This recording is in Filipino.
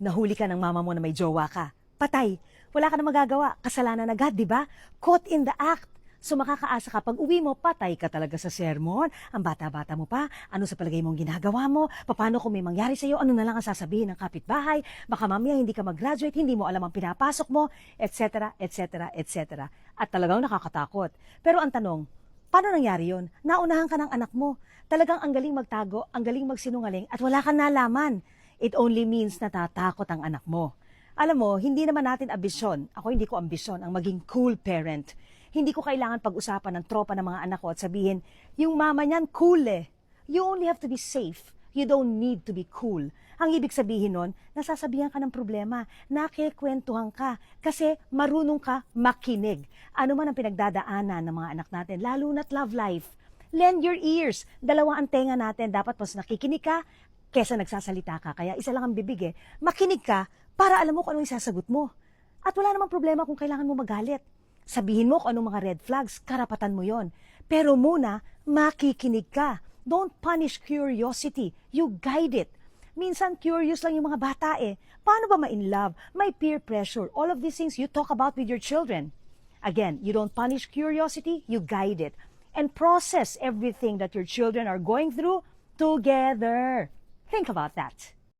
Nahuli ka ng mama mo na may jowa ka. Patay. Wala ka na magagawa. Kasalanan agad, di ba? Caught in the act. So makakaasa ka pag uwi mo, patay ka talaga sa sermon. Ang bata-bata mo pa, ano sa palagay mong ginagawa mo? Paano kung may mangyari sa'yo? Ano na lang ang sasabihin ng kapitbahay? Baka mamaya hindi ka mag-graduate, hindi mo alam ang pinapasok mo, etc., etc., etc. At talagang nakakatakot. Pero ang tanong, paano nangyari yun? Naunahan ka ng anak mo. Talagang ang galing magtago, ang galing magsinungaling, at wala kang nalaman. It only means natatakot ang anak mo. Alam mo, hindi naman natin ambisyon. Ako hindi ko ambisyon ang maging cool parent. Hindi ko kailangan pag-usapan ng tropa ng mga anak ko at sabihin, yung mama niyan cool eh. You only have to be safe. You don't need to be cool. Ang ibig sabihin nun, nasasabihan ka ng problema, nakikwentuhan ka, kasi marunong ka makinig. Ano man ang pinagdadaanan ng mga anak natin, lalo na't love life. Lend your ears. Dalawa ang tenga natin. Dapat mas nakikinig ka kesa nagsasalita ka. Kaya isa lang ang bibig eh. Makinig ka para alam mo kung anong isasagot mo. At wala namang problema kung kailangan mo magalit. Sabihin mo kung anong mga red flags, karapatan mo yon. Pero muna, makikinig ka. Don't punish curiosity. You guide it. Minsan, curious lang yung mga bata eh. Paano ba ma-in love? May peer pressure. All of these things you talk about with your children. Again, you don't punish curiosity, you guide it. And process everything that your children are going through together. Think about that.